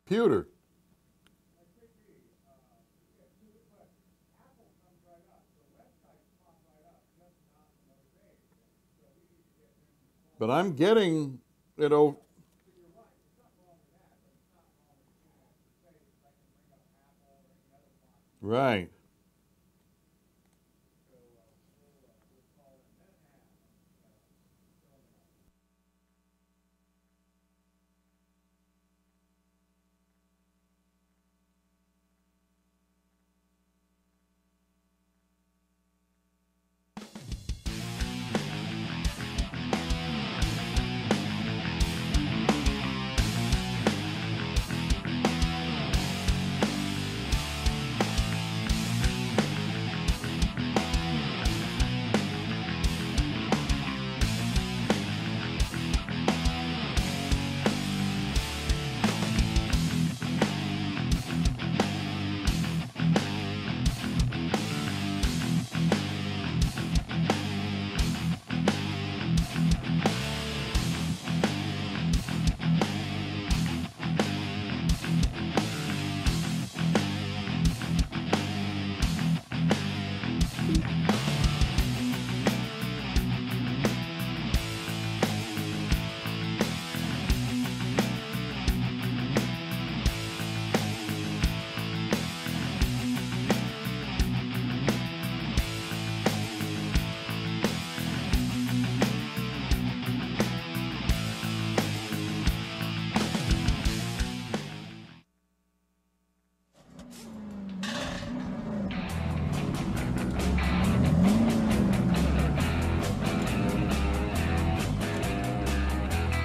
computer. But I'm getting it over. Right.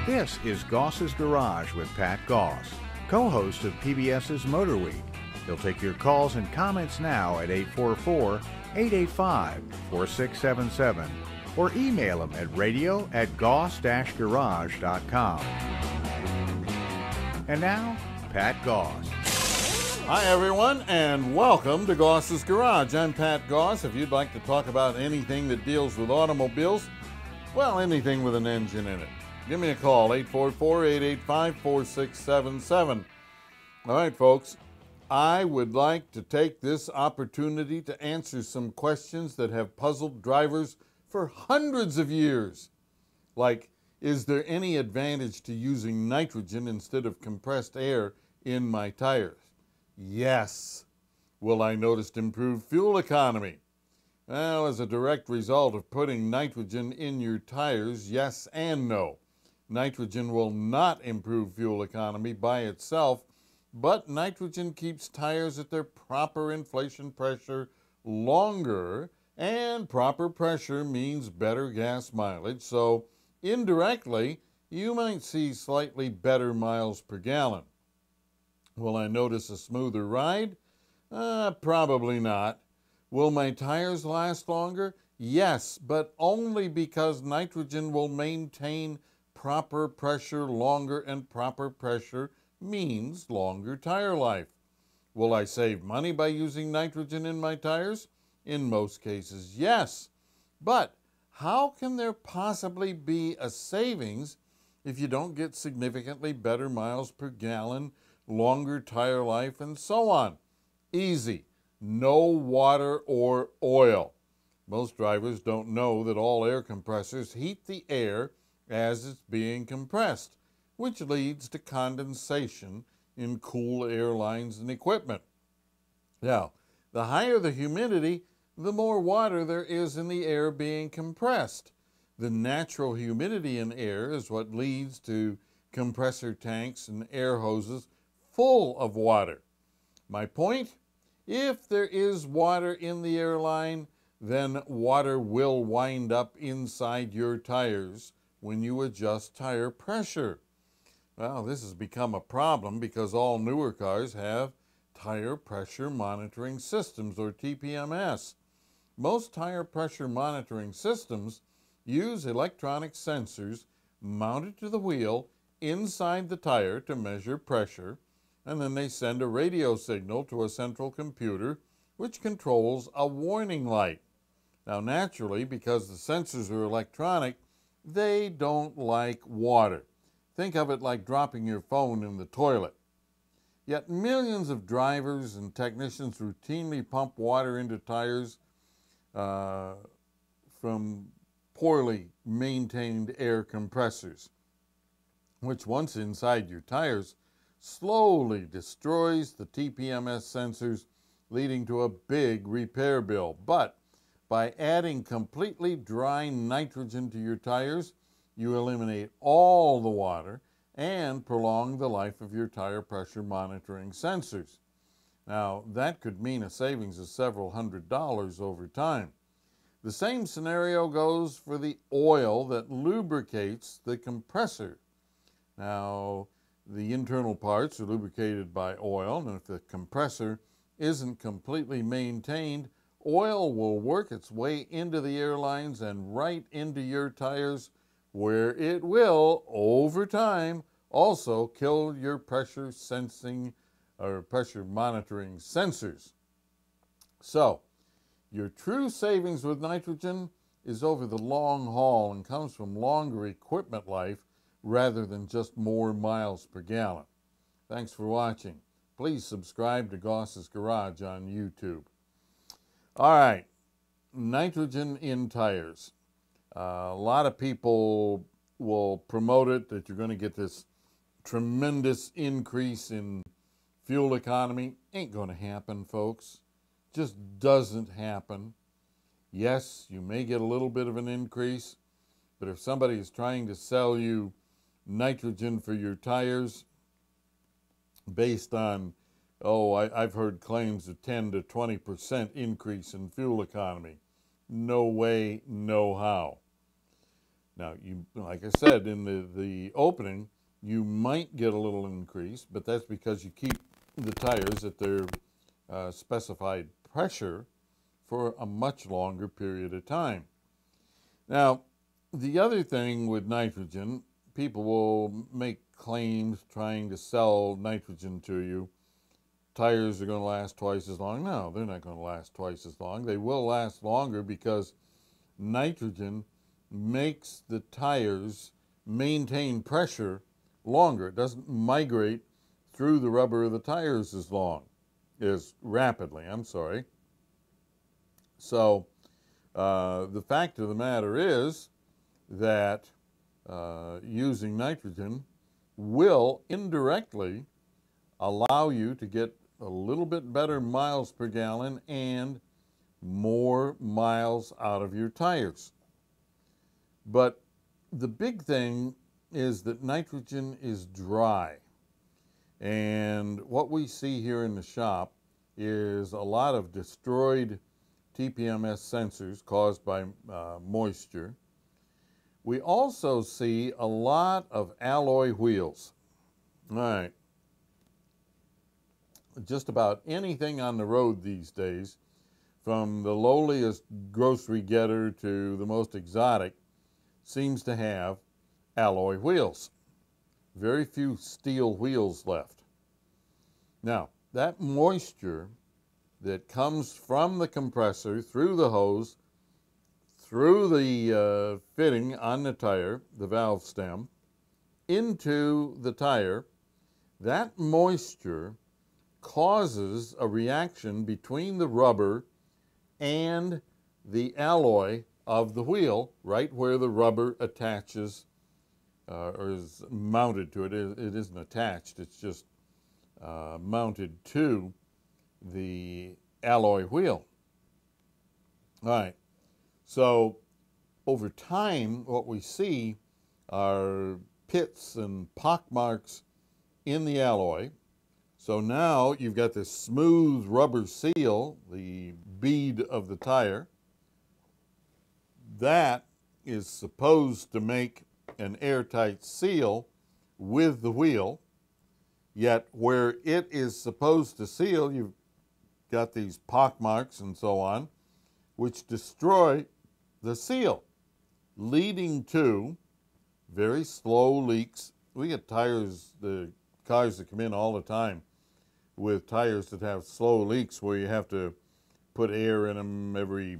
This is Goss's Garage with Pat Goss, co-host of PBS's Motor Week. He'll take your calls and comments now at 844-885-4677 or email him at radio@goss-garage.com. And now, Pat Goss. Hi, everyone, and welcome to Goss's Garage. I'm Pat Goss. If you'd like to talk about anything that deals with automobiles, well, anything with an engine in it, give me a call, 844-885-4677. All right, folks, I would like to take this opportunity to answer some questions that have puzzled drivers for hundreds of years. Like, is there any advantage to using nitrogen instead of compressed air in my tires? Yes. Will I notice improved fuel economy? Well, as a direct result of putting nitrogen in your tires, yes and no. Nitrogen will not improve fuel economy by itself, but nitrogen keeps tires at their proper inflation pressure longer, and proper pressure means better gas mileage, so indirectly, you might see slightly better miles per gallon. Will I notice a smoother ride? Probably not. Will my tires last longer? Yes, but only because nitrogen will maintain proper pressure longer, and proper pressure means longer tire life. Will I save money by using nitrogen in my tires? In most cases, yes. But how can there possibly be a savings if you don't get significantly better miles per gallon, longer tire life, and so on? Easy. No water or oil. Most drivers don't know that all air compressors heat the air as it's being compressed, which leads to condensation in cool air lines and equipment. Now, the higher the humidity, the more water there is in the air being compressed. The natural humidity in air is what leads to compressor tanks and air hoses full of water. My point? If there is water in the airline, then water will wind up inside your tires when you adjust tire pressure. Well, this has become a problem because all newer cars have tire pressure monitoring systems, or TPMS. Most tire pressure monitoring systems use electronic sensors mounted to the wheel inside the tire to measure pressure, and then they send a radio signal to a central computer which controls a warning light. Now, naturally, because the sensors are electronic, they don't like water. Think of it like dropping your phone in the toilet. Yet millions of drivers and technicians routinely pump water into tires from poorly maintained air compressors, which once inside your tires slowly destroys the TPMS sensors, leading to a big repair bill. But by adding completely dry nitrogen to your tires, you eliminate all the water and prolong the life of your tire pressure monitoring sensors. Now, that could mean a savings of several $100s over time. The same scenario goes for the oil that lubricates the compressor. Now, the internal parts are lubricated by oil, and if the compressor isn't completely maintained, oil will work its way into the air lines and right into your tires, where it will, over time, also kill your pressure sensing or pressure monitoring sensors. So, your true savings with nitrogen is over the long haul and comes from longer equipment life rather than just more miles per gallon. Thanks for watching. Please subscribe to Goss's Garage on YouTube. All right, nitrogen in tires. A lot of people will promote it that you're going to get this tremendous increase in fuel economy. Ain't going to happen, folks. Just doesn't happen. Yes, you may get a little bit of an increase, but if somebody is trying to sell you nitrogen for your tires based on, I've heard claims of 10 to 20% increase in fuel economy. No way, no how. Now, like I said in the opening, you might get a little increase, but that's because you keep the tires at their specified pressure for a much longer period of time. Now, the other thing with nitrogen, people will make claims trying to sell nitrogen to you. Tires are going to last twice as long. No, they're not going to last twice as long. They will last longer because nitrogen makes the tires maintain pressure longer. It doesn't migrate through the rubber of the tires as rapidly. So the fact of the matter is that using nitrogen will indirectly allow you to get a little bit better miles per gallon and more miles out of your tires. But the big thing is that nitrogen is dry. And what we see here in the shop is a lot of destroyed TPMS sensors caused by moisture. We also see a lot of alloy wheels. All right. Just about anything on the road these days, from the lowliest grocery getter to the most exotic, seems to have alloy wheels. Very few steel wheels left. Now, that moisture that comes from the compressor through the hose, through the fitting on the tire, the valve stem, into the tire, that moisture causes a reaction between the rubber and the alloy of the wheel, right where the rubber attaches or is mounted to it. It isn't attached, it's just mounted to the alloy wheel. All right, so over time, what we see are pits and pock marks in the alloy. So now you've got this smooth rubber seal, the bead of the tire. That is supposed to make an airtight seal with the wheel, yet where it is supposed to seal, you've got these pock marks and so on, which destroy the seal, leading to very slow leaks. We get tires, the cars that come in all the time with tires that have slow leaks where you have to put air in them every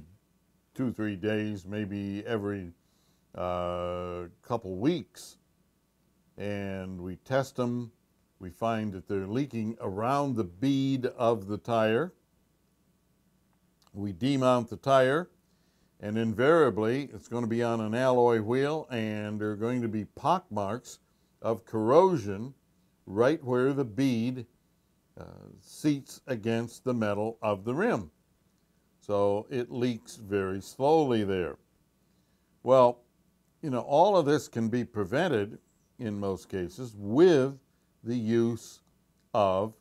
2-3 days, maybe every couple weeks. And we test them we find that they're leaking around the bead of the tire. We demount the tire, and invariably it's going to be on an alloy wheel, and there are going to be pock marks of corrosion right where the bead seats against the metal of the rim. So it leaks very slowly there. Well, you know, all of this can be prevented in most cases with the use of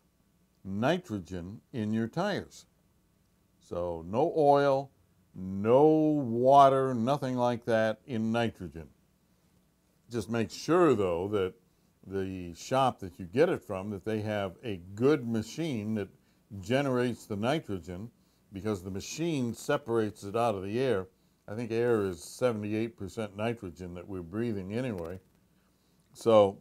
nitrogen in your tires. So no oil, no water, nothing like that in nitrogen. Just make sure, though, that the shop that you get it from, that they have a good machine that generates the nitrogen, because the machine separates it out of the air. I think air is 78% nitrogen that we're breathing anyway. So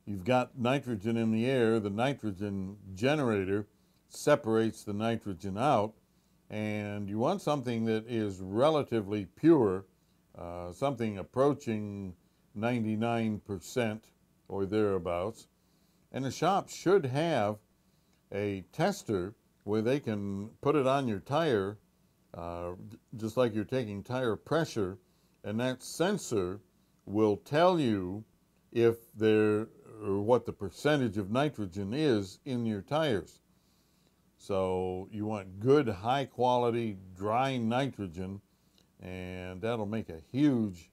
you've got nitrogen in the air, the nitrogen generator separates the nitrogen out, and you want something that is relatively pure, something approaching 99% or thereabouts. And the shop should have a tester where they can put it on your tire, just like you're taking tire pressure, and that sensor will tell you if there, or what the percentage of nitrogen is in your tires. So you want good, high quality, dry nitrogen, and that'll make a huge,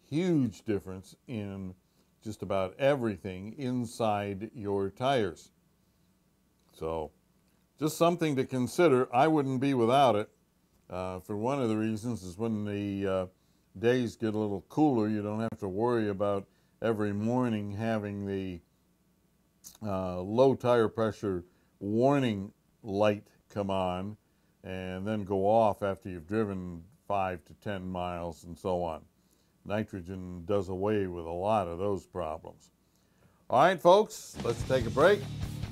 huge difference in just about everything inside your tires. So just something to consider. I wouldn't be without it. For one of the reasons is when the days get a little cooler, you don't have to worry about every morning having the low tire pressure warning light come on and then go off after you've driven 5 to 10 miles and so on. Nitrogen does away with a lot of those problems. All right, folks, let's take a break.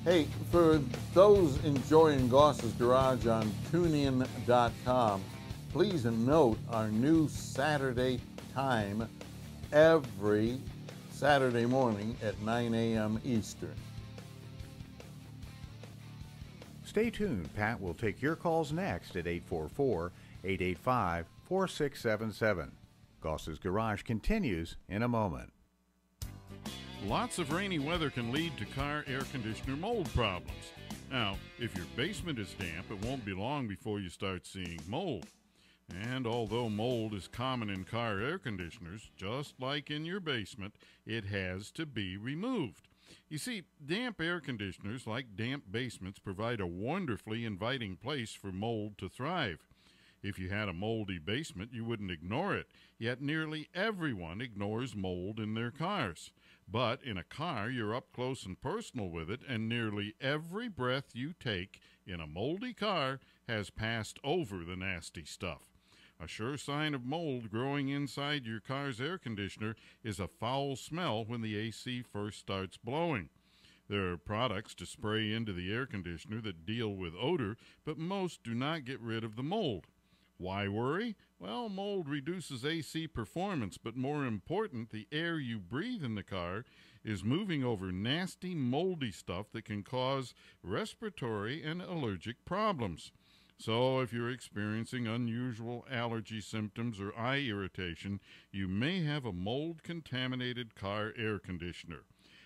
Hey, for those enjoying Goss's Garage on TuneIn.com, please note our new Saturday time every Saturday morning at 9 a.m. Eastern. Stay tuned. Pat will take your calls next at 844-885-4677. Goss's Garage continues in a moment. Lots of rainy weather can lead to car air conditioner mold problems. Now, if your basement is damp, it won't be long before you start seeing mold. And although mold is common in car air conditioners, just like in your basement, it has to be removed. You see, damp air conditioners, like damp basements, provide a wonderfully inviting place for mold to thrive. If you had a moldy basement, you wouldn't ignore it, yet nearly everyone ignores mold in their cars. But in a car, you're up close and personal with it, and nearly every breath you take in a moldy car has passed over the nasty stuff. A sure sign of mold growing inside your car's air conditioner is a foul smell when the AC first starts blowing. There are products to spray into the air conditioner that deal with odor, but most do not get rid of the mold. Why worry? Well, mold reduces AC performance, but more important, the air you breathe in the car is moving over nasty, moldy stuff that can cause respiratory and allergic problems. So if you're experiencing unusual allergy symptoms or eye irritation, you may have a mold-contaminated car air conditioner.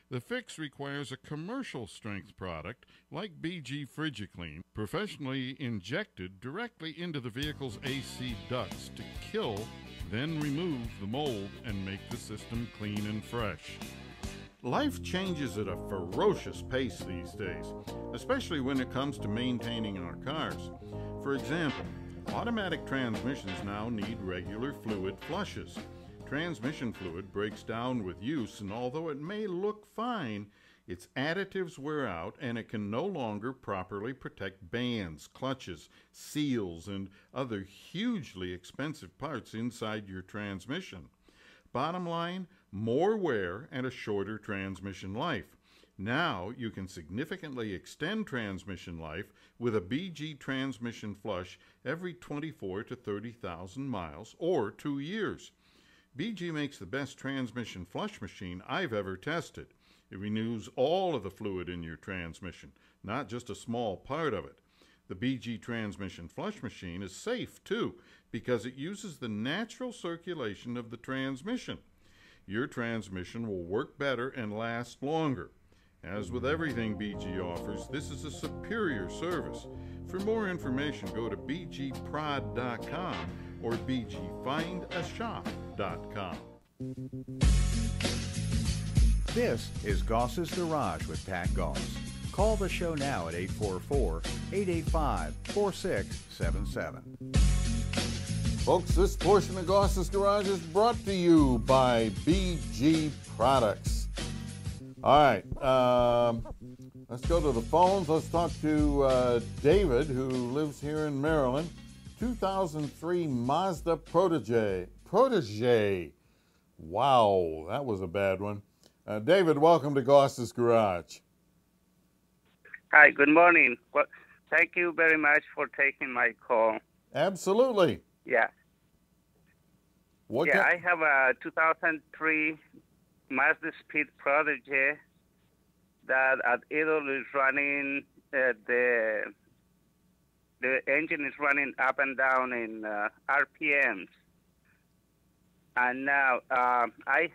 The fix requires a commercial-strength product like BG FrigiClean, professionally injected directly into the vehicle's AC ducts to kill, then remove the mold and make the system clean and fresh. Life changes at a ferocious pace these days, especially when it comes to maintaining our cars. For example, automatic transmissions now need regular fluid flushes. Transmission fluid breaks down with use, and although it may look fine, its additives wear out and it can no longer properly protect bands, clutches, seals, and other hugely expensive parts inside your transmission. Bottom line, more wear and a shorter transmission life. Now you can significantly extend transmission life with a BG transmission flush every 24 to 30,000 miles or 2 years. BG makes the best transmission flush machine I've ever tested. It renews all of the fluid in your transmission, not just a small part of it. The BG transmission flush machine is safe, too, because it uses the natural circulation of the transmission. Your transmission will work better and last longer. As with everything BG offers, this is a superior service. For more information, go to bgprod.com or bgfindashop.com. This is Goss's Garage with Pat Goss. Call the show now at 844-885-4677. Folks, this portion of Goss's Garage is brought to you by BG Products. All right, let's go to the phones. Let's talk to David, who lives here in Maryland. 2003 Mazda Protege. Wow, that was a bad one. David, welcome to Goss's Garage. Hi, good morning. Well, thank you very much for taking my call. Absolutely. Yeah. I have a 2003 Mazda Speed Protege that at idle is running, the engine is running up and down in RPMs. And now I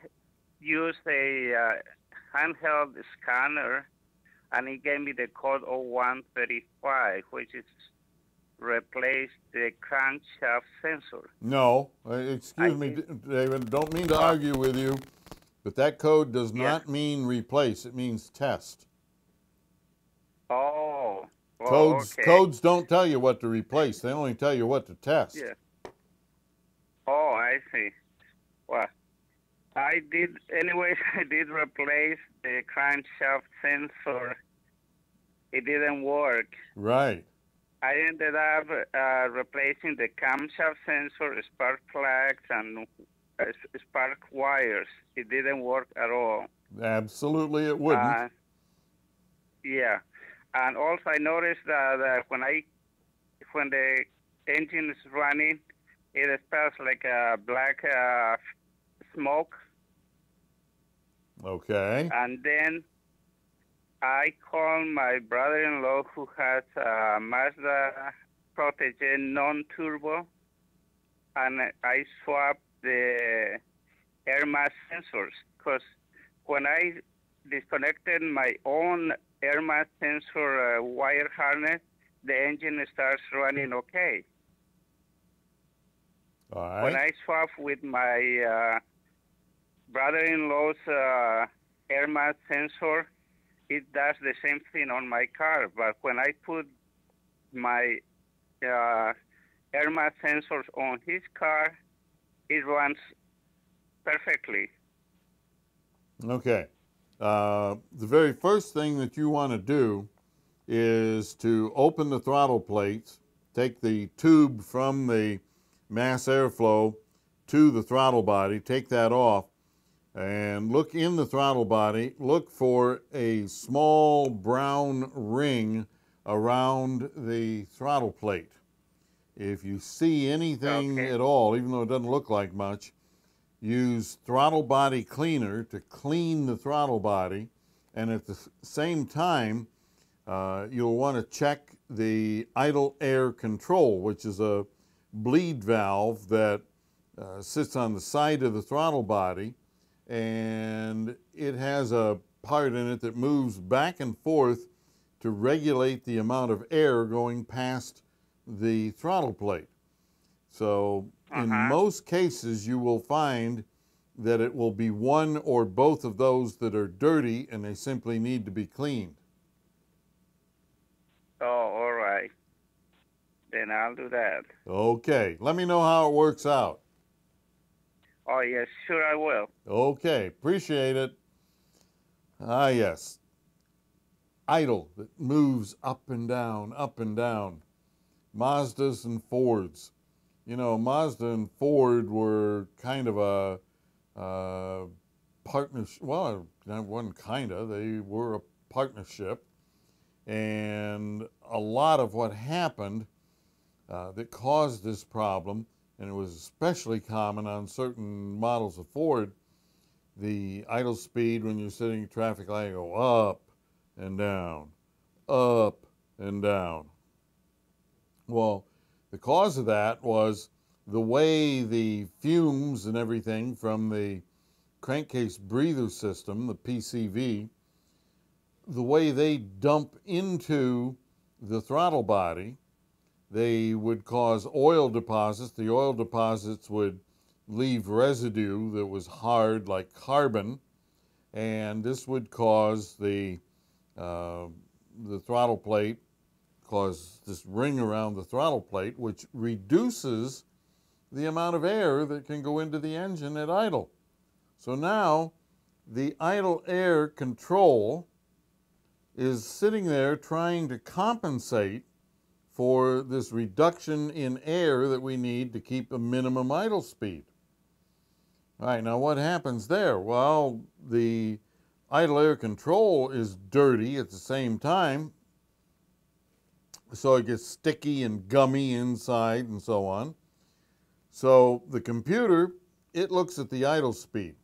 used a handheld scanner, and it gave me the code 0135, which is replace the crankshaft sensor. No, excuse me, David, don't mean to argue with you, but that code does not mean replace. It means test. Oh. Codes don't tell you what to replace. They only tell you what to test. Yeah. Oh, I see. Well, I did replace the crankshaft sensor. It didn't work. Right. I ended up replacing the camshaft sensor, spark plugs, and spark wires. It didn't work at all. Absolutely, it wouldn't. Yeah, and also I noticed that when the engine is running, it smells like a black smoke. Okay. And then I called my brother-in-law who has a Mazda Protege non-turbo, and I swapped the air mass sensors, because when I disconnected my own air mass sensor wire harness, the engine starts running okay. All right. When I swap with my brother-in-law's air mass sensor, it does the same thing on my car. But when I put my air mass sensors on his car, it runs perfectly. Okay. The very first thing that you want to do is to open the throttle plates, take the tube from the mass airflow to the throttle body, take that off, and look in the throttle body. Look for a small brown ring around the throttle plate. If you see anything at all, even though it doesn't look like much, use throttle body cleaner to clean the throttle body, and at the same time you'll want to check the idle air control, which is a bleed valve that sits on the side of the throttle body, and it has a part in it that moves back and forth to regulate the amount of air going past the throttle plate. So in most cases you will find that it will be one or both of those that are dirty, and they simply need to be cleaned. Oh, all right. Then I'll do that. Okay. Let me know how it works out. Oh, yes, sure I will. Okay. Appreciate it. Ah, yes. Idle that moves up and down, up and down. Mazdas and Fords. You know, Mazda and Ford were kind of a partnership. Well, that wasn't kind of. They were a partnership. And a lot of what happened that caused this problem, and it was especially common on certain models of Ford, the idle speed when you're sitting in traffic light go up and down, up and down. Well, the cause of that was the way the fumes and everything from the crankcase breather system, the PCV, the way they dump into the throttle body, they would cause oil deposits. The oil deposits would leave residue that was hard like carbon, and this would cause the throttle plate, cause this ring around the throttle plate, which reduces the amount of air that can go into the engine at idle. So now the idle air control is sitting there trying to compensate for this reduction in air that we need to keep a minimum idle speed. All right, now what happens there? Well, the idle air control is dirty at the same time, so it gets sticky and gummy inside and so on. So the computer, it looks at the idle speed.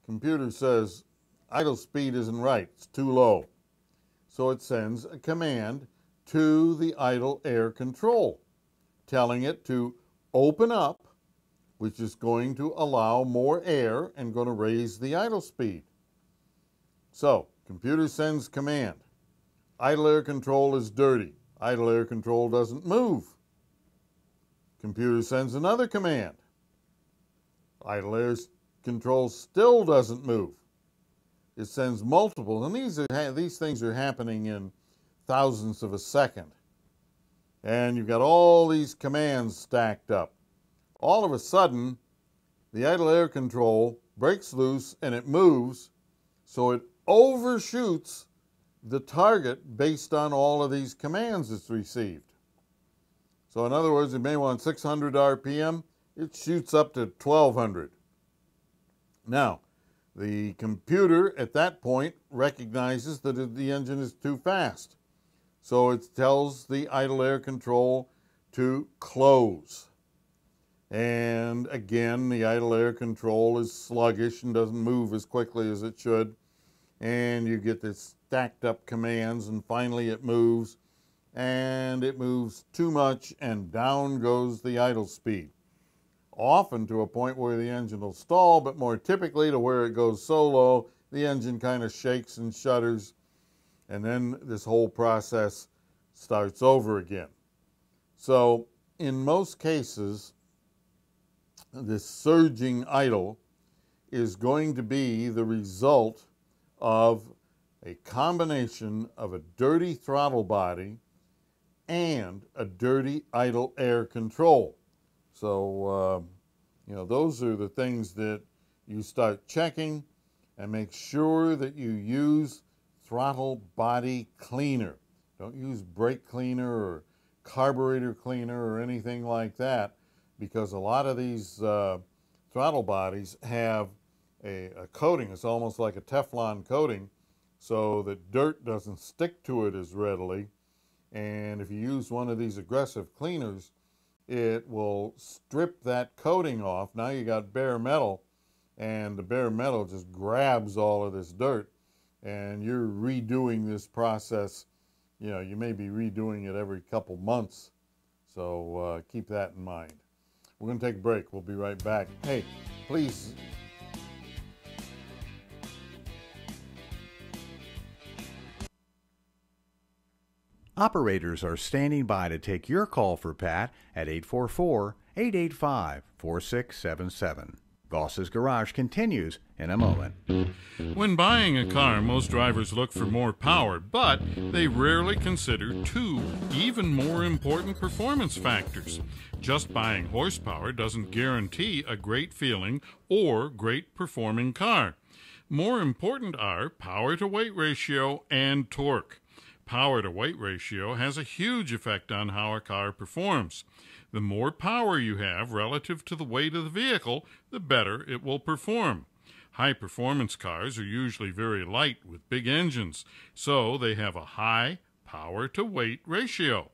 Computer says idle speed isn't right, it's too low. So it sends a command to the idle air control, telling it to open up, which is going to allow more air and going to raise the idle speed. So, computer sends command. Idle air control is dirty. Idle air control doesn't move. Computer sends another command. Idle air control still doesn't move. It sends multiple, and these things are happening in thousandths of a second. And you've got all these commands stacked up. All of a sudden, the idle air control breaks loose and it moves, so it overshoots the target based on all of these commands it's received. So in other words, it may want 600 RPM, it shoots up to 1200. Now, the computer at that point recognizes that the engine is too fast. So it tells the idle air control to close. And again, the idle air control is sluggish and doesn't move as quickly as it should. And you get this stacked up commands, and finally it moves. And it moves too much, and down goes the idle speed. Often to a point where the engine will stall, but more typically to where it goes so low, the engine kind of shakes and shudders, and then this whole process starts over again. So in most cases, this surging idle is going to be the result of a combination of a dirty throttle body and a dirty idle air control. So, those are the things that you start checking, and make sure that you use throttle body cleaner. Don't use brake cleaner or carburetor cleaner or anything like that, because a lot of these throttle bodies have a coating. It's almost like a Teflon coating, so that dirt doesn't stick to it as readily. And if you use one of these aggressive cleaners, it will strip that coating off. Now you got bare metal, and the bare metal just grabs all of this dirt, and you're redoing this process. You may be redoing it every couple months, so keep that in mind. We're going to take a break. We'll be right back. Hey, please. Operators are standing by to take your call for Pat at 844-885-4677. Goss's Garage continues in a moment. When buying a car, most drivers look for more power, but they rarely consider two even more important performance factors. Just buying horsepower doesn't guarantee a great feeling or great performing car. More important are power to weight ratio and torque. Power to weight ratio has a huge effect on how a car performs. The more power you have relative to the weight of the vehicle, the better it will perform. High-performance cars are usually very light with big engines, so they have a high power-to-weight ratio.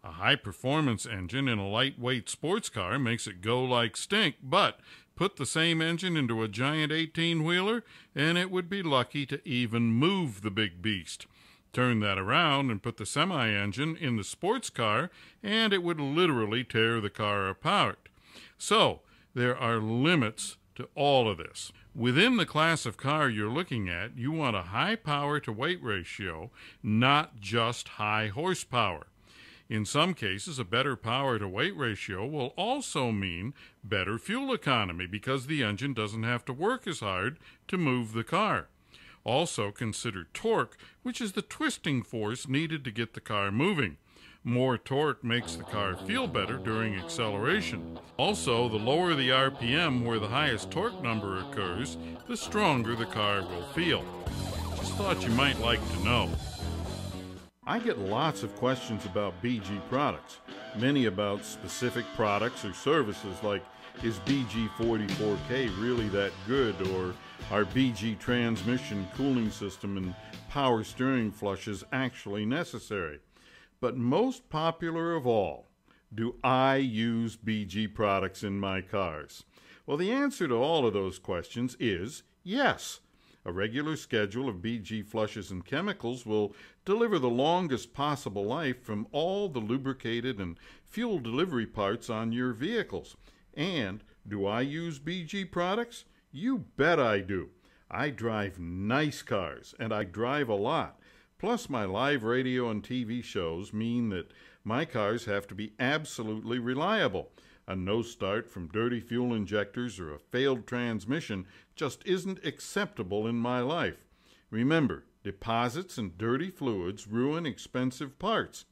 A high-performance engine in a lightweight sports car makes it go like stink, but Put the same engine into a giant 18-wheeler, and it would be lucky to even move the big beast. Turn that around and put the semi-engine in the sports car, and it would literally tear the car apart. So, there are limits to all of this. Within the class of car you're looking at, you want a high power to weight ratio, not just high horsepower. In some cases, a better power to weight ratio will also mean better fuel economy because the engine doesn't have to work as hard to move the car. Also consider torque, which is the twisting force needed to get the car moving. More torque makes the car feel better during acceleration. Also, the lower the RPM where the highest torque number occurs, the stronger the car will feel. Just thought you might like to know. I get lots of questions about BG products, many about specific products or services like, is BG44K really that good, or are BG transmission, cooling system, and power steering flushes actually necessary? But most popular of all, do I use BG products in my cars? Well, the answer to all of those questions is yes. A regular schedule of BG flushes and chemicals will deliver the longest possible life from all the lubricated and fuel delivery parts on your vehicles. And do I use BG products? You bet I do. I drive nice cars, and I drive a lot. Plus, my live radio and TV shows mean that my cars have to be absolutely reliable. A no start from dirty fuel injectors or a failed transmission just isn't acceptable in my life. Remember, deposits and dirty fluids ruin expensive parts.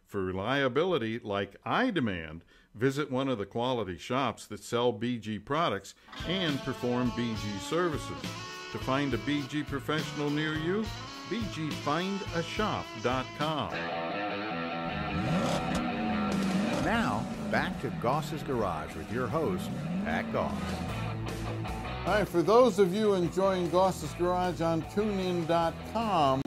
For reliability like I demand, visit one of the quality shops that sell BG products and perform BG services. To find a BG professional near you, bgfindashop.com. Now, back to Goss's Garage with your host, Pat Goss. All right, for those of you enjoying Goss's Garage on TuneIn.com,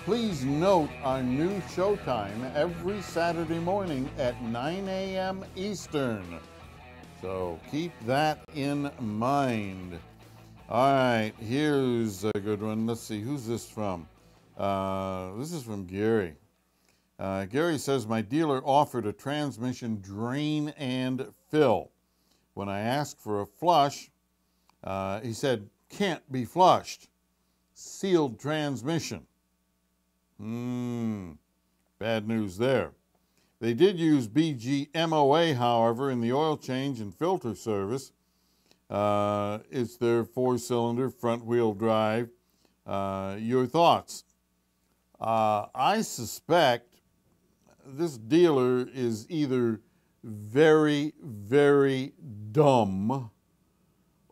please note our new showtime every Saturday morning at 9 a.m. Eastern. So keep that in mind. All right, here's a good one. Let's see, who's this from? This is from Gary. Gary says, my dealer offered a transmission drain and fill. When I asked for a flush, he said, can't be flushed. Sealed transmission. Bad news there. They did use BG MOA, however, in the oil change and filter service. It's their 4-cylinder front-wheel drive. Your thoughts? I suspect this dealer is either very, very dumb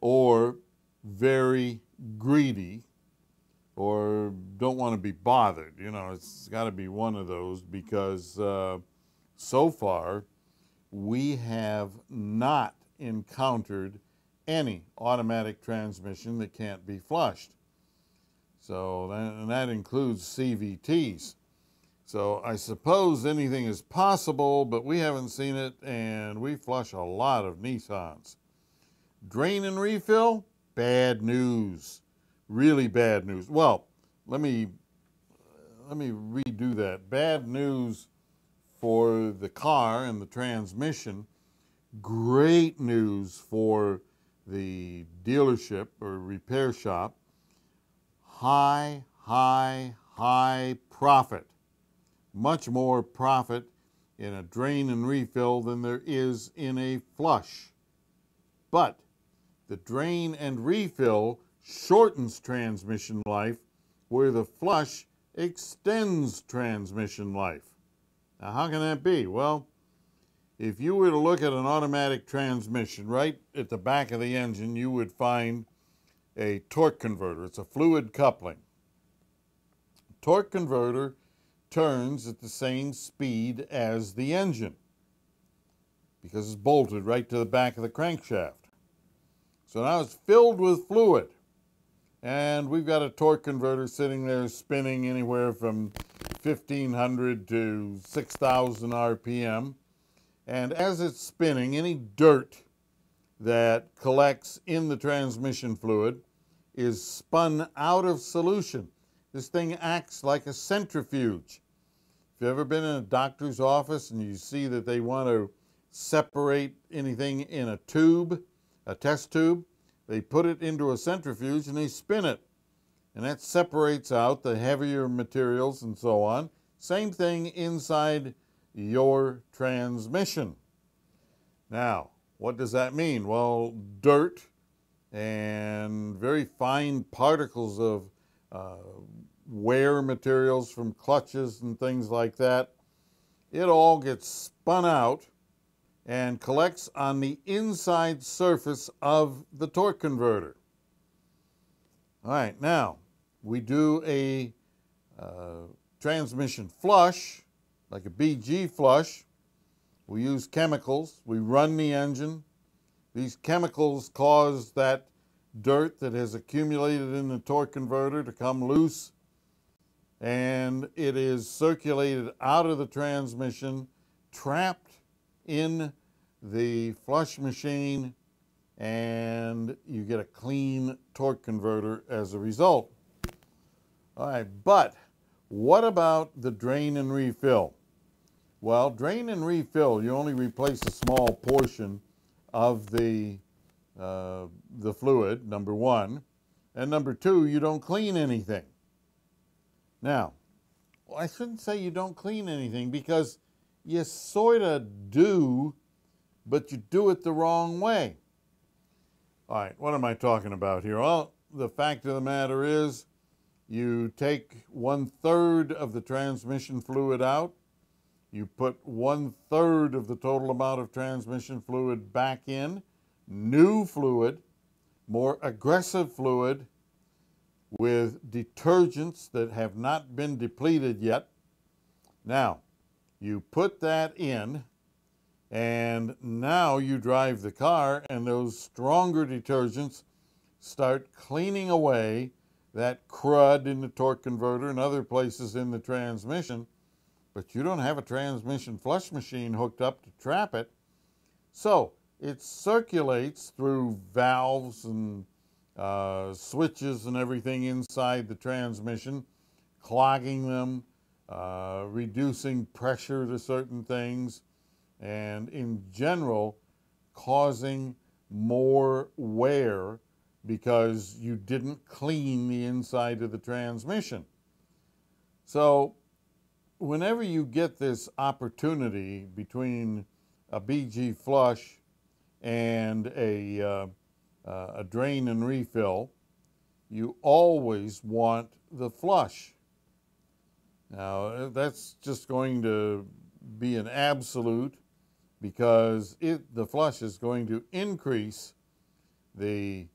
or very greedy or don't want to be bothered. You know, it's got to be one of those because so far we have not encountered any automatic transmission that can't be flushed. So, and that includes CVTs. So I suppose anything is possible, but we haven't seen it, and we flush a lot of Nissans. Drain and refill, bad news. Really bad news. Well, let me redo that. Bad news for the car and the transmission. Great news for the dealership or repair shop. High profit. Much more profit in a drain and refill than there is in a flush. But the drain and refill shortens transmission life, where the flush extends transmission life. Now, how can that be? Well, if you were to look at an automatic transmission, right at the back of the engine, you would find a torque converter. It's a fluid coupling. Torque converter turns at the same speed as the engine because it's bolted right to the back of the crankshaft. So now it's filled with fluid, and we've got a torque converter sitting there spinning anywhere from 1,500 to 6,000 RPM. And as it's spinning, any dirt that collects in the transmission fluid is spun out of solution. This thing acts like a centrifuge. If you've ever been in a doctor's office and you see that they want to separate anything in a tube, a test tube, they put it into a centrifuge and they spin it. And that separates out the heavier materials and so on. Same thing inside your transmission. Now, what does that mean? Well, dirt and very fine particles of wear materials from clutches and things like that, it all gets spun out and collects on the inside surface of the torque converter. All right, now we do a transmission flush, like a BG flush. We use chemicals. We run the engine. These chemicals cause that dirt that has accumulated in the torque converter to come loose, and it is circulated out of the transmission, trapped in the flush machine, and you get a clean torque converter as a result. All right, but what about the drain and refill? Well, drain and refill, you only replace a small portion of the fluid, number one, and number two, you don't clean anything. Now, well, I shouldn't say you don't clean anything, because you sort of do, but you do it the wrong way. All right, what am I talking about here? Well, the fact of the matter is, you take 1/3 of the transmission fluid out, you put 1/3 of the total amount of transmission fluid back in, new fluid, more aggressive fluid with detergents that have not been depleted yet. Now, you put that in, and now you drive the car, and those stronger detergents start cleaning away that crud in the torque converter and other places in the transmission, but you don't have a transmission flush machine hooked up to trap it. So it circulates through valves and switches and everything inside the transmission, clogging them, reducing pressure to certain things, and in general causing more wear because you didn't clean the inside of the transmission. So whenever you get this opportunity between a BG flush and a drain and refill, you always want the flush. Now, that's just going to be an absolute, because the flush is going to increase the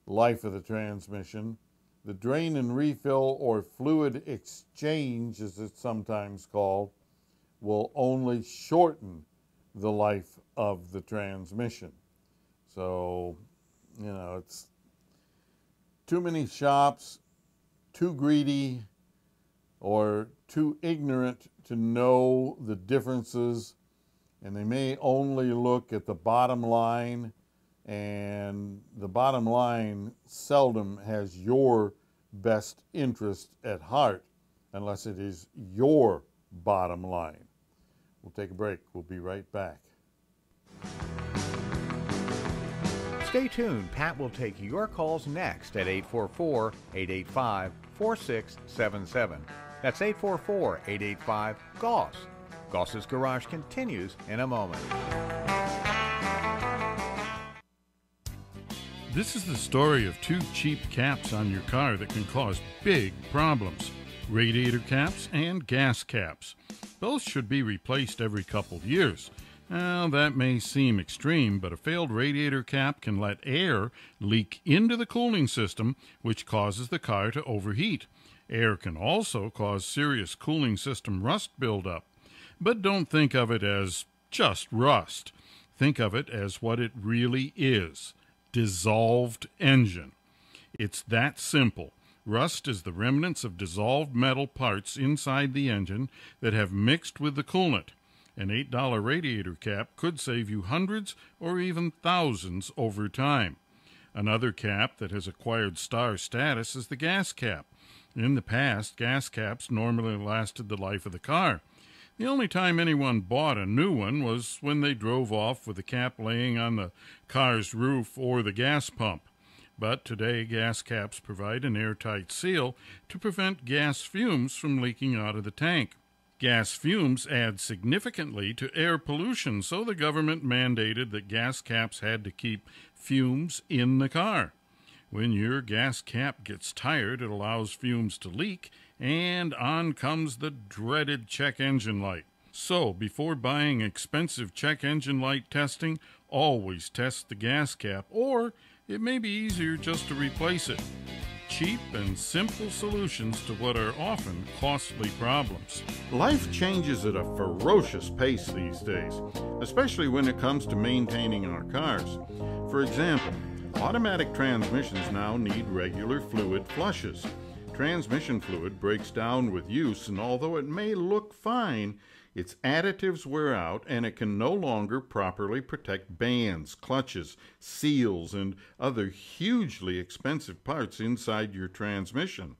life of the transmission. The drain and refill, or fluid exchange as it's sometimes called, will only shorten the life of the transmission. So, you know, it's too many shops, too greedy, or too ignorant to know the differences, and they may only look at the bottom line, and the bottom line seldom has your best interest at heart unless it is your bottom line. We'll take a break. We'll be right back. Stay tuned. Pat will take your calls next at 844-885-4677. That's 844-885-GOSS. Goss's Garage continues in a moment. This is the story of two cheap caps on your car that can cause big problems. Radiator caps and gas caps. Both should be replaced every couple of years. Now, that may seem extreme, but a failed radiator cap can let air leak into the cooling system, which causes the car to overheat. Air can also cause serious cooling system rust buildup. But don't think of it as just rust. Think of it as what it really is. Dissolved engine. It's that simple. Rust is the remnants of dissolved metal parts inside the engine that have mixed with the coolant. An $8 radiator cap could save you hundreds or even thousands over time. Another cap that has acquired star status is the gas cap. In the past, gas caps normally lasted the life of the car. The only time anyone bought a new one was when they drove off with the cap laying on the car's roof or the gas pump. But today, gas caps provide an airtight seal to prevent gas fumes from leaking out of the tank. Gas fumes add significantly to air pollution, so the government mandated that gas caps had to keep fumes in the car. When your gas cap gets tired, it allows fumes to leak, and on comes the dreaded check engine light. So, before buying expensive check engine light testing, always test the gas cap, or it may be easier just to replace it. Cheap and simple solutions to what are often costly problems. Life changes at a ferocious pace these days, especially when it comes to maintaining our cars. For example, automatic transmissions now need regular fluid flushes. Transmission fluid breaks down with use, and although it may look fine, its additives wear out and it can no longer properly protect bands, clutches, seals, and other hugely expensive parts inside your transmission.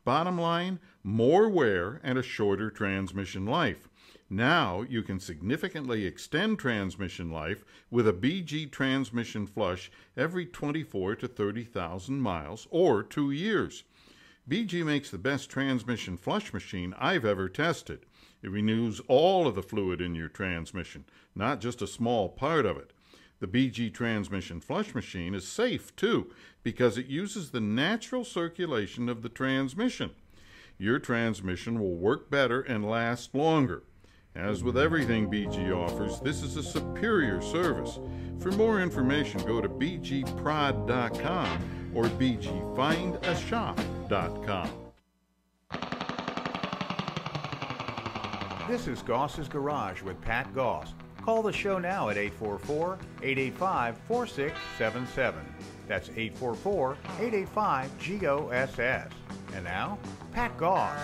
Bottom line, more wear and a shorter transmission life. Now you can significantly extend transmission life with a BG transmission flush every 24 to 30,000 miles or 2 years. BG makes the best transmission flush machine I've ever tested. It renews all of the fluid in your transmission, not just a small part of it. The BG transmission flush machine is safe, too, because it uses the natural circulation of the transmission. Your transmission will work better and last longer. As with everything BG offers, this is a superior service. For more information, go to bgprod.com or bgfindashop.com. This is Goss's Garage with Pat Goss. Call the show now at 844-885-4677. That's 844-885-GOSS. And now, Pat Goss.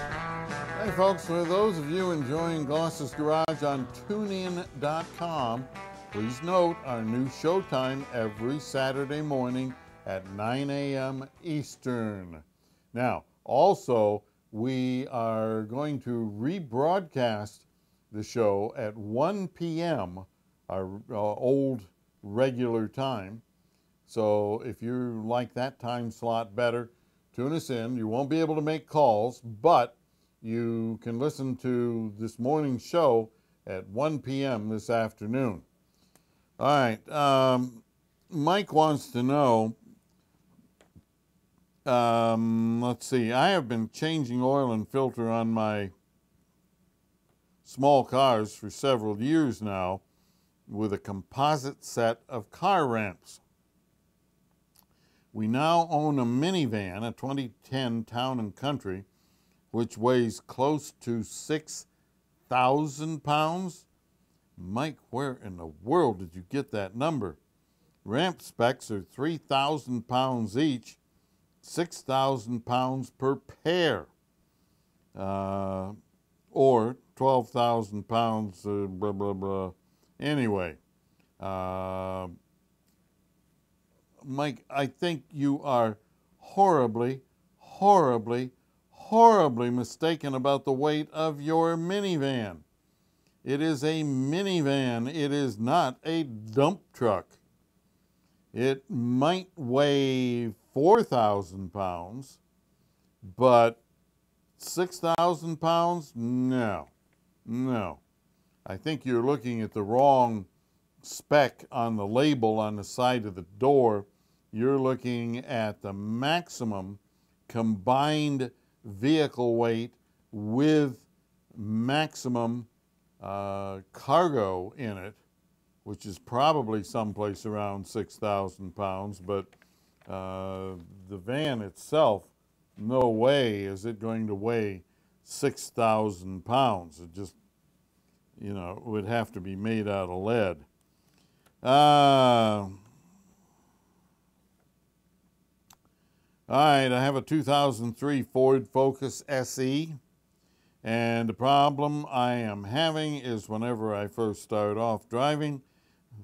Hey folks, for those of you enjoying Goss's Garage on TuneIn.com, please note our new showtime every Saturday morning at 9 a.m. Eastern. Now, also, we are going to rebroadcast the show at 1 p.m., our old regular time. So if you like that time slot better, tune us in. You won't be able to make calls, but you can listen to this morning's show at 1 p.m. this afternoon. All right. Mike wants to know, let's see, I have been changing oil and filter on my small cars for several years now with a composite set of car ramps. We now own a minivan, a 2010 Town & Country, which weighs close to 6,000 pounds. Mike, where in the world did you get that number? Ramp specs are 3,000 pounds each, 6,000 pounds per pair, or 12,000 pounds, blah, blah, blah. Anyway, Mike, I think you are horribly, horribly, horribly mistaken about the weight of your minivan. It is a minivan. It is not a dump truck. It might weigh 4,000 pounds, but 6,000 pounds? No, no. I think you're looking at the wrong spec on the label on the side of the door. You're looking at the maximum combined vehicle weight with maximum cargo in it, which is probably someplace around 6,000 pounds, but the van itself, no way is it going to weigh 6,000 pounds. It just, you know, would have to be made out of lead. All right, I have a 2003 Ford Focus SE, And the problem I am having is whenever I first start off driving,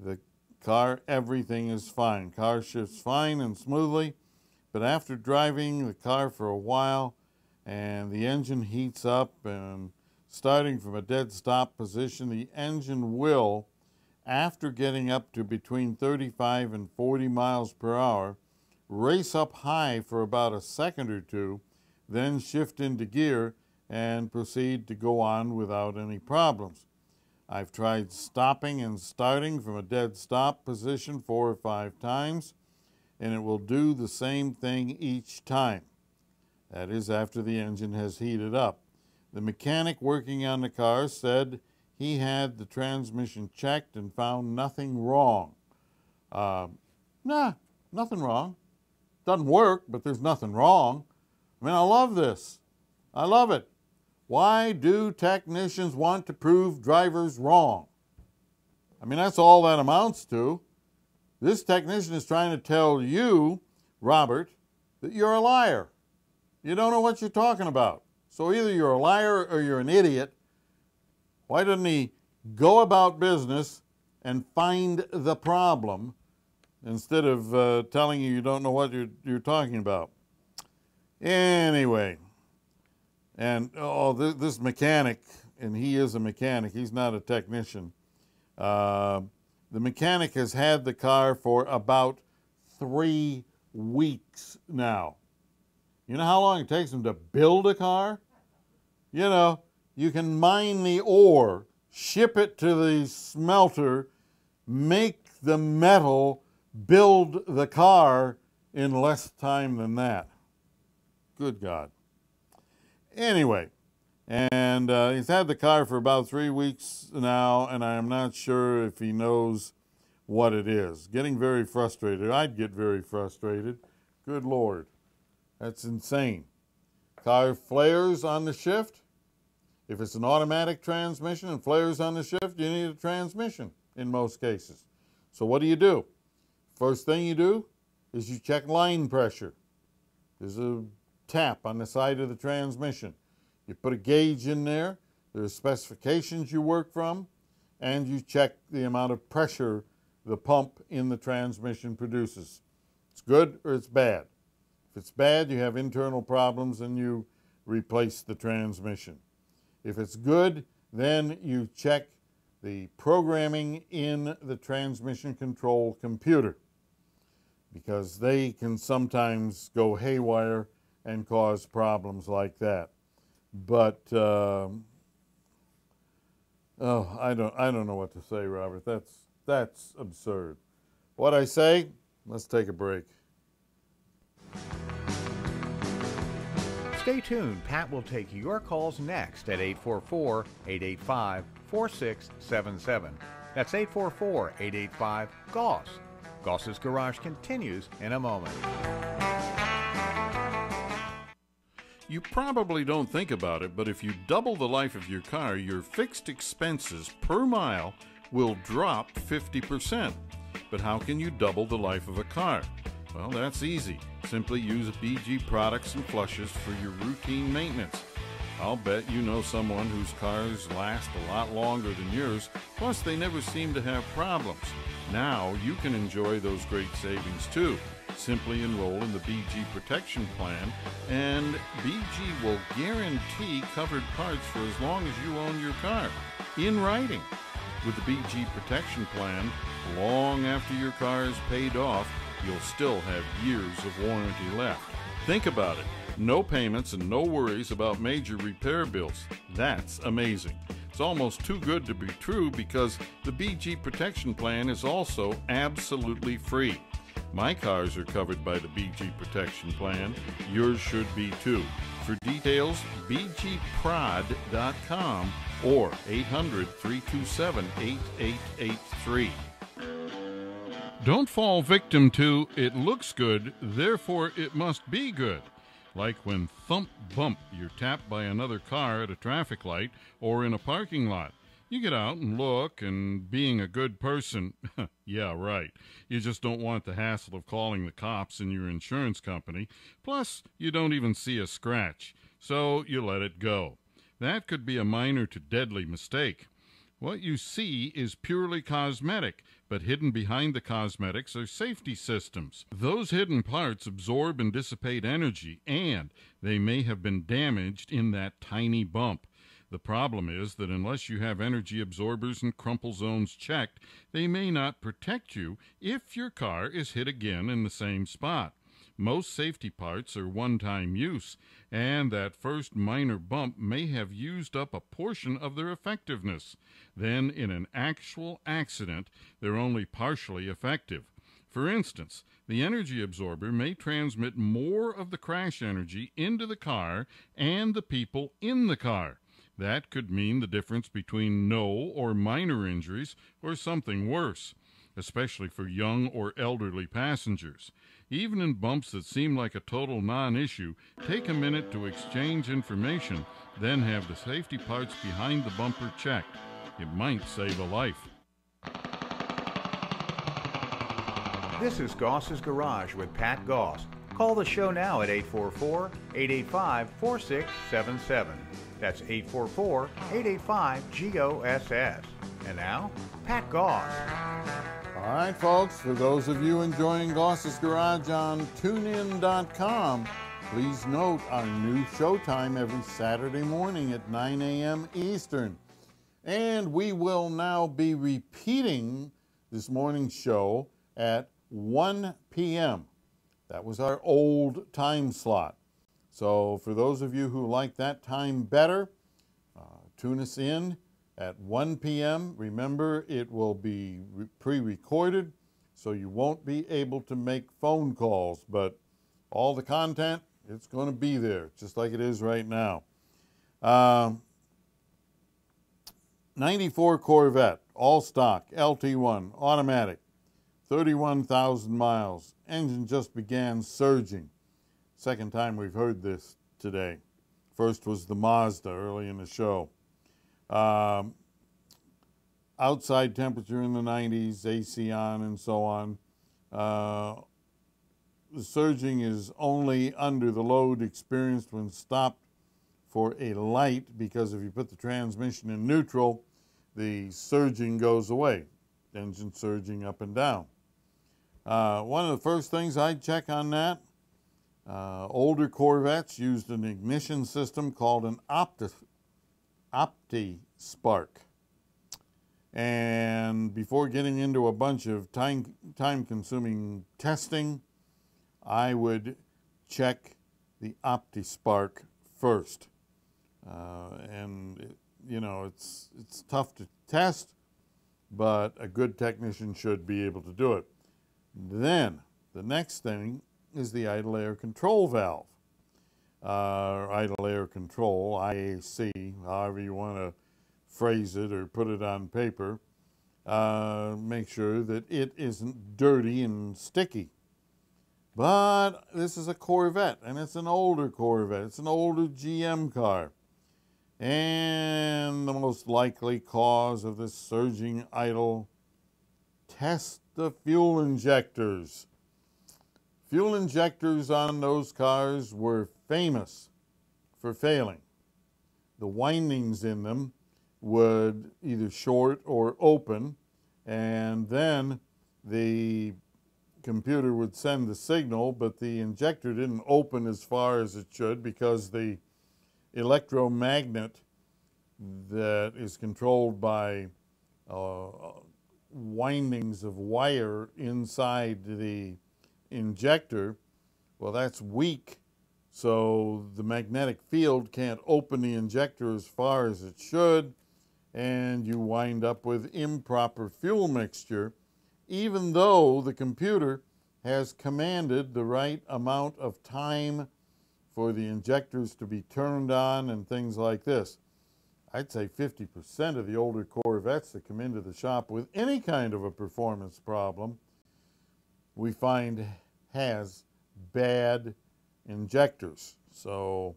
the car, everything is fine. Car shifts fine and smoothly, but after driving the car for a while and the engine heats up, and starting from a dead stop position, the engine will, after getting up to between 35 and 40 miles per hour, race up high for about a second or two, then shift into gear and proceed to go on without any problems. I've tried stopping and starting from a dead stop position 4 or 5 times, and it will do the same thing each time. That is after the engine has heated up. The mechanic working on the car said he had the transmission checked and found nothing wrong. Nothing wrong. Doesn't work, but there's nothing wrong. I mean, I love this. I love it. Why do technicians want to prove drivers wrong? I mean, that's all that amounts to. This technician is trying to tell you, Robert, that you're a liar. You don't know what you're talking about. So either you're a liar or you're an idiot. Why doesn't he go about business and find the problem instead of telling you don't know what you're talking about? Anyway, and this mechanic, and he is a mechanic, he's not a technician. The mechanic has had the car for about 3 weeks now. You know how long it takes him to build a car? You know, you can mine the ore, ship it to the smelter, make the metal, build the car in less time than that. Good God. Anyway, and he's had the car for about 3 weeks now, and I am not sure if he knows what it is. Getting very frustrated. I'd get very frustrated. Good Lord. That's insane. Car flares on the shift. If it's an automatic transmission and flares on the shift, you need a transmission in most cases. So what do? First thing you do is you check line pressure. There's a tap on the side of the transmission. You put a gauge in there. There's specifications you work from, and you check the amount of pressure the pump in the transmission produces. It's good or it's bad. If it's bad, you have internal problems and you replace the transmission. If it's good, then you check the programming in the transmission control computer, because they can sometimes go haywire and cause problems like that. But I don't know what to say, Robert. That's absurd. What I say? Let's take a break. Stay tuned. Pat will take your calls next at 844-885-4677. That's 844-885-GOSS. Goss's Garage continues in a moment. You probably don't think about it, but if you double the life of your car, your fixed expenses per mile will drop 50%. But how can you double the life of a car? Well, that's easy. Simply use BG products and flushes for your routine maintenance. I'll bet you know someone whose cars last a lot longer than yours, plus they never seem to have problems. Now you can enjoy those great savings too. Simply enroll in the BG Protection Plan, and BG will guarantee covered parts for as long as you own your car, in writing. With the BG Protection Plan, long after your car is paid off, you'll still have years of warranty left. Think about it. No payments and no worries about major repair bills. That's amazing. It's almost too good to be true, because the BG Protection Plan is also absolutely free. My cars are covered by the BG Protection Plan. Yours should be too. For details, bgprod.com or 800-327-8883. Don't fall victim to "it looks good, therefore it must be good." Like when thump bump you're tapped by another car at a traffic light or in a parking lot. You get out and look, and being a good person, yeah, right. You just don't want the hassle of calling the cops and your insurance company. Plus, you don't even see a scratch, so you let it go. That could be a minor to deadly mistake. What you see is purely cosmetic, but hidden behind the cosmetics are safety systems. Those hidden parts absorb and dissipate energy, and they may have been damaged in that tiny bump. The problem is that unless you have energy absorbers and crumple zones checked, they may not protect you if your car is hit again in the same spot. Most safety parts are one-time use, and that first minor bump may have used up a portion of their effectiveness. Then, in an actual accident, they're only partially effective. For instance, the energy absorber may transmit more of the crash energy into the car and the people in the car. That could mean the difference between no or minor injuries or something worse, especially for young or elderly passengers. Even in bumps that seem like a total non-issue, take a minute to exchange information, then have the safety parts behind the bumper checked. It might save a life. This is Goss's Garage with Pat Goss. Call the show now at 844-885-4677. That's 844-885-GOSS. And now, Pat Goss. All right, folks, for those of you enjoying Goss's Garage on TuneIn.com, please note our new showtime every Saturday morning at 9 a.m. Eastern. And we will now be repeating this morning's show at 1 p.m. That was our old time slot. So for those of you who like that time better, tune us in at 1 p.m. Remember, it will be pre-recorded, so you won't be able to make phone calls, but all the content, it's going to be there, just like it is right now. 94 Corvette, all stock, LT1, automatic, 31,000 miles. Engine just began surging. Second time we've heard this today. First was the Mazda early in the show. Outside temperature in the 90s, AC on and so on. The surging is only under the load experienced when stopped for a light, because if you put the transmission in neutral, the surging goes away. Engine surging up and down. One of the first things I'd check on that, older Corvettes used an ignition system called an OptiSpark. And before getting into a bunch of time-consuming testing, I would check the OptiSpark first. It's tough to test, but a good technician should be able to do it. Then, the next thing is the idle air control valve. Idle air control, IAC, however you want to phrase it or put it on paper. Make sure that it isn't dirty and sticky. But this is a Corvette, and it's an older Corvette. It's an older GM car. And the most likely cause of this surging idle, test the fuel injectors. Fuel injectors on those cars were famous for failing. The windings in them would either short or open, and then the computer would send the signal, but the injector didn't open as far as it should because the electromagnet that is controlled by windings of wire inside the injector, well, that's weak, so the magnetic field can't open the injector as far as it should, and you wind up with improper fuel mixture, even though the computer has commanded the right amount of time for the injectors to be turned on and things like this. I'd say 50% of the older Corvettes that come into the shop with any kind of a performance problem, we find has bad injectors. So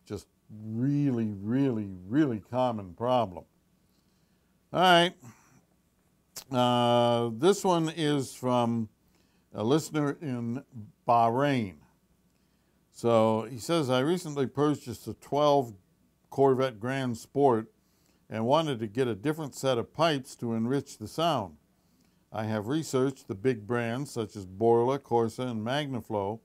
just really, really, really common problem. All right. This one is from a listener in Bahrain. So he says, I recently purchased a 12 Corvette Grand Sport and wanted to get a different set of pipes to enrich the sound. I have researched the big brands such as Borla, Corsa, and Magnaflow,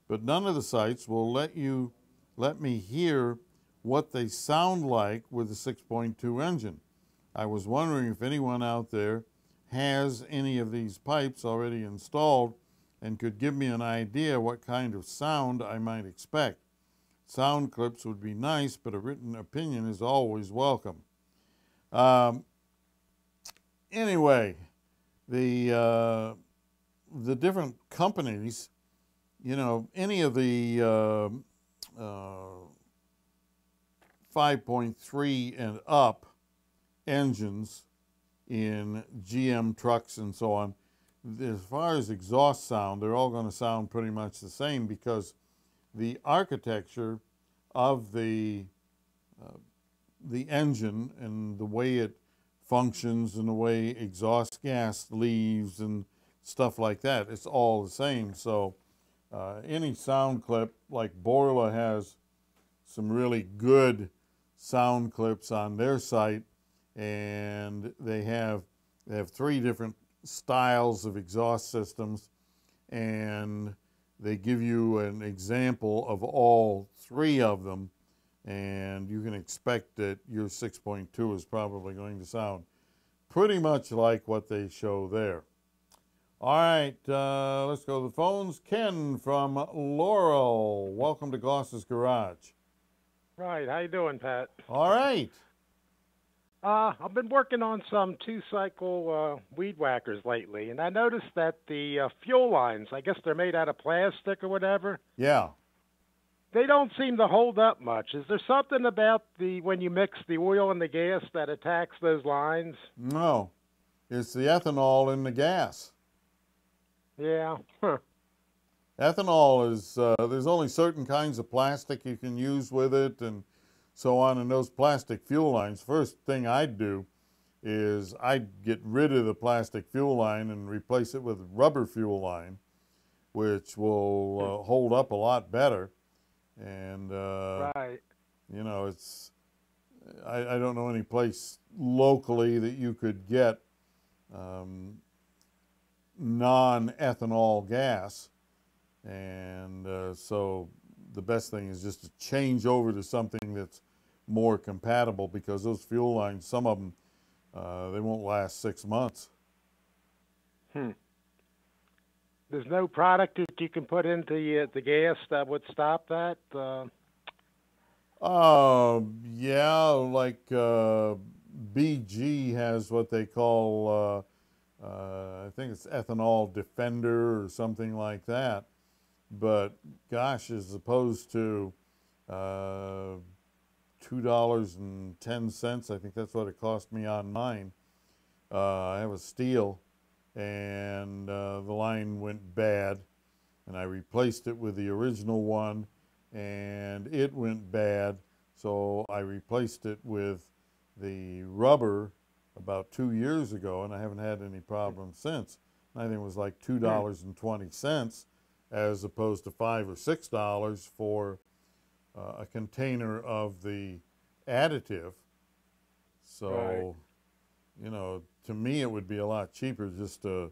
but none of the sites will let me hear what they sound like with the 6.2 engine. I was wondering if anyone out there has any of these pipes already installed and could give me an idea what kind of sound I might expect. Sound clips would be nice, but a written opinion is always welcome. Anyway, the different companies, you know, any of the 5.3 and up engines in GM trucks and so on, as far as exhaust sound, they're all going to sound pretty much the same because the architecture of the engine and the way it functions and the way exhaust gas leaves and stuff like that, it's all the same. So any sound clip, like Borla has some really good sound clips on their site, and they have 3 different styles of exhaust systems, and they give you an example of all 3 of them, and you can expect that your 6.2 is probably going to sound pretty much like what they show there. All right, let's go to the phones. Ken from Laurel, welcome to Goss's Garage. Right, how you doing, Pat? All right. I've been working on some 2-cycle weed whackers lately, and I noticed that the fuel lines, I guess they're made out of plastic or whatever. Yeah. They don't seem to hold up much. Is there something about when you mix the oil and the gas that attacks those lines? No, it's the ethanol in the gas. Yeah. Huh. Ethanol is, there's only certain kinds of plastic you can use with it and so on, and those plastic fuel lines, first thing I'd do is I'd get rid of the plastic fuel line and replace it with rubber fuel line, which will hold up a lot better. And, right. you know, it's, I don't know any place locally that you could get non-ethanol gas. And so the best thing is just to change over to something that's more compatible, because those fuel lines, some of them, they won't last 6 months. There's no product that you can put into the gas that would stop that? Yeah, like BG has what they call, I think it's ethanol defender or something like that. But gosh, as opposed to $2.10, I think that's what it cost me on mine. I have a steel, and the line went bad, and I replaced it with the original one, and it went bad, so I replaced it with the rubber about 2 years ago, and I haven't had any problems since. I think it was like $2.20 as opposed to $5 or $6 for a container of the additive. So, right. You know, to me it would be a lot cheaper just to,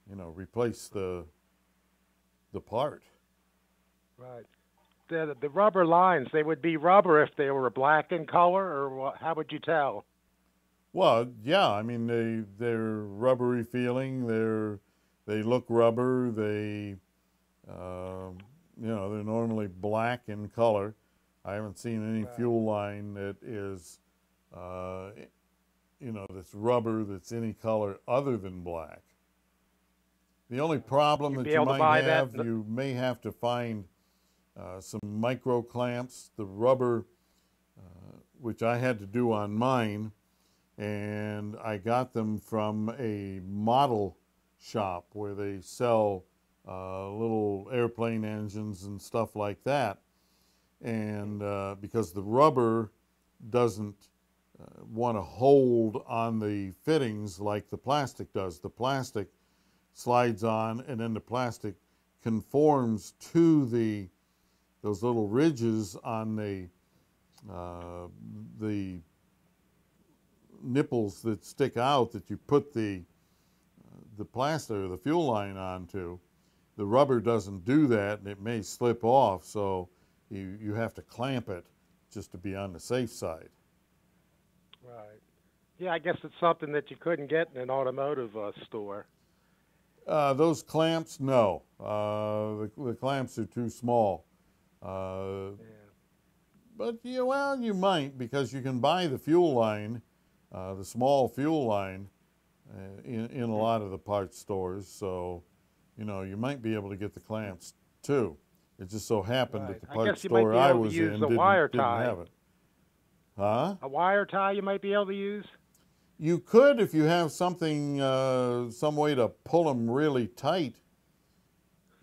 you know, replace the part. Right. The rubber lines, they would be rubber if they were black in color, or what, how would you tell? Well, yeah, I mean, they're rubbery feeling, they look rubber, they, you know, they're normally black in color. I haven't seen any fuel line that is, you know, that's rubber that's any color other than black. The only problem that you might have, you may have to find some micro clamps. The rubber, which I had to do on mine, and I got them from a model shop where they sell little airplane engines and stuff like that. And because the rubber doesn't want to hold on the fittings like the plastic does. The plastic slides on, and then the plastic conforms to those little ridges on the the nipples that stick out that you put the plastic or the fuel line onto, the rubber doesn't do that, and it may slip off, so you have to clamp it just to be on the safe side. Right. Yeah, I guess it's something that you couldn't get in an automotive store. Those clamps, no. The clamps are too small. Yeah. But, yeah, well, you might, because you can buy the fuel line, the small fuel line, in a lot of the parts stores. So, you know, you might be able to get the clamps, too. It just so happened Right. that the I guess parts you might store be I able to was use in a wire didn't tie. have it. Huh? A wire tie you might be able to use? You could if you have something, some way to pull them really tight.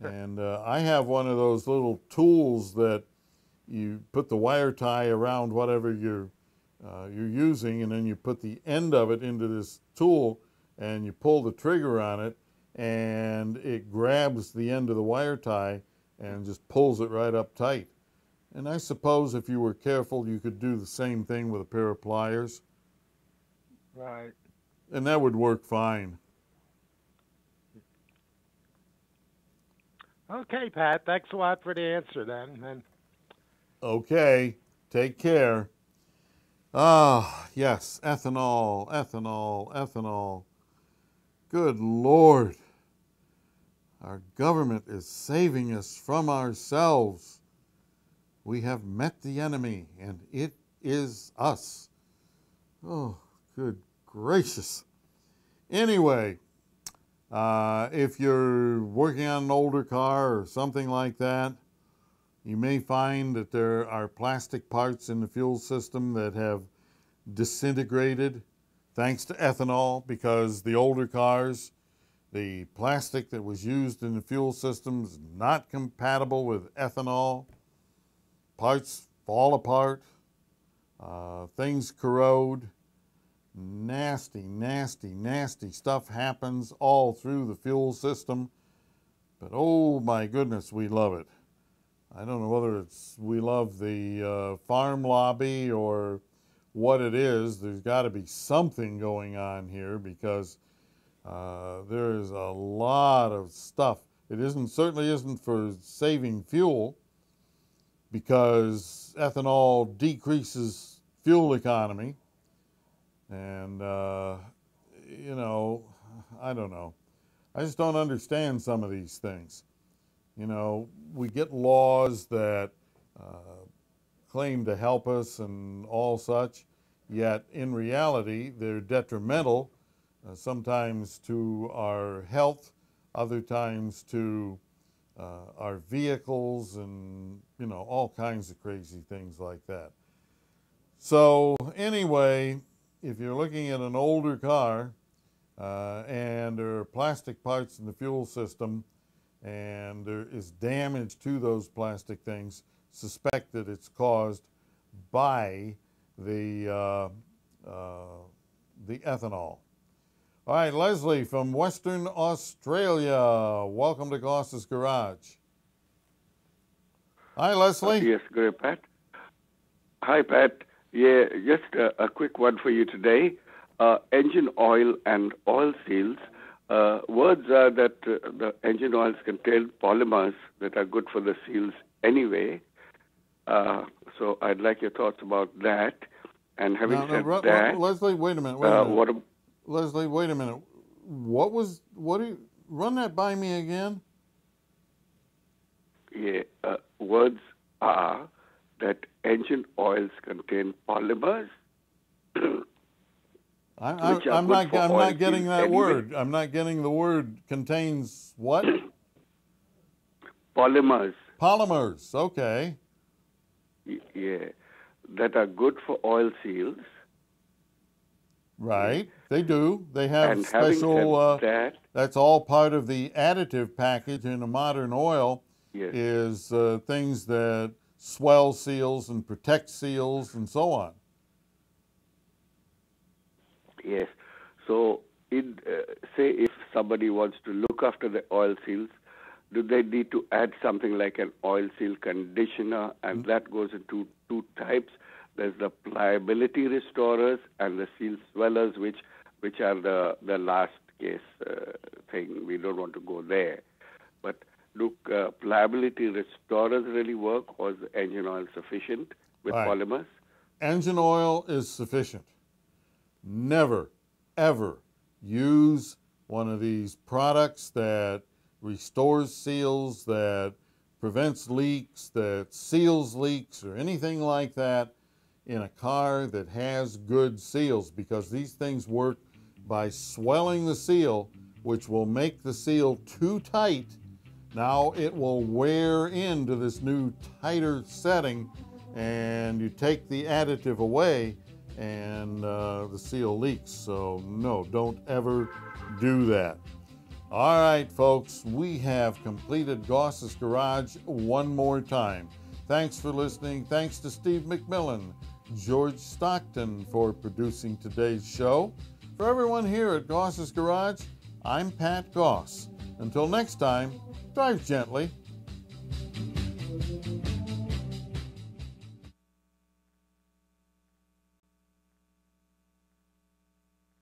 And I have one of those little tools that you put the wire tie around whatever you're using, and then you put the end of it into this tool, and you pull the trigger on it, and it grabs the end of the wire tie and just pulls it right up tight. And I suppose if you were careful, you could do the same thing with a pair of pliers. Right. And that would work fine. Okay, Pat. Thanks a lot for the answer then. And Okay, take care. Ah, yes, ethanol, ethanol, ethanol. Good Lord. Our government is saving us from ourselves. We have met the enemy, and it is us. Oh, good gracious. Anyway, if you're working on an older car or something like that, you may find that there are plastic parts in the fuel system that have disintegrated thanks to ethanol, because the older cars, the plastic that was used in the fuel system is not compatible with ethanol. Parts fall apart, things corrode. Nasty, nasty, nasty stuff happens all through the fuel system. But oh my goodness, we love it. I don't know whether it's we love the farm lobby or what it is. There's got to be something going on here, because there is a lot of stuff. It certainly isn't for saving fuel, because ethanol decreases fuel economy. And, you know, I don't know. I just don't understand some of these things. You know, we get laws that claim to help us and all such, yet in reality they're detrimental, sometimes to our health, other times to our vehicles, and, you know, all kinds of crazy things like that. So anyway, if you're looking at an older car and there are plastic parts in the fuel system and there is damage to those plastic things, suspect that it's caused by the ethanol. All right, Leslie from Western Australia. Welcome to Goss's Garage. Hi, Leslie. Yes, good, Pat. Hi, Pat. Yeah, just a quick one for you today. Engine oil and oil seals. Words are that the engine oils contain polymers that are good for the seals anyway. So I'd like your thoughts about that. And having said that, Leslie, wait a minute. Leslie, wait a minute. Run that by me again? Yeah, words are that engine oils contain polymers. I'm not getting that anyway. Word. I'm not getting the word. Contains what? Polymers. Polymers. Okay. Yeah, that are good for oil seals. Right. They do. They have and special. That's all part of the additive package in a modern oil. Yes. Is things that swell seals and protect seals and so on. Yes. So, say if somebody wants to look after the oil seals, do they need to add something like an oil seal conditioner? And that goes into two types. There's the pliability restorers and the seal swellers, which are the last case thing. We don't want to go there. But do pliability restorers really work, or is engine oil sufficient with polymers? Engine oil is sufficient. Never, ever use one of these products that restores seals, that prevents leaks, that seals leaks, or anything like that in a car that has good seals, because these things work by swelling the seal, which will make the seal too tight. Now it will wear into this new tighter setting, and you take the additive away and the seal leaks. So no, don't ever do that. All right, folks, we have completed Goss's Garage one more time. Thanks for listening. Thanks to Steve McMillan, George Stockton for producing today's show. For everyone here at Goss's Garage, I'm Pat Goss. Until next time, drive gently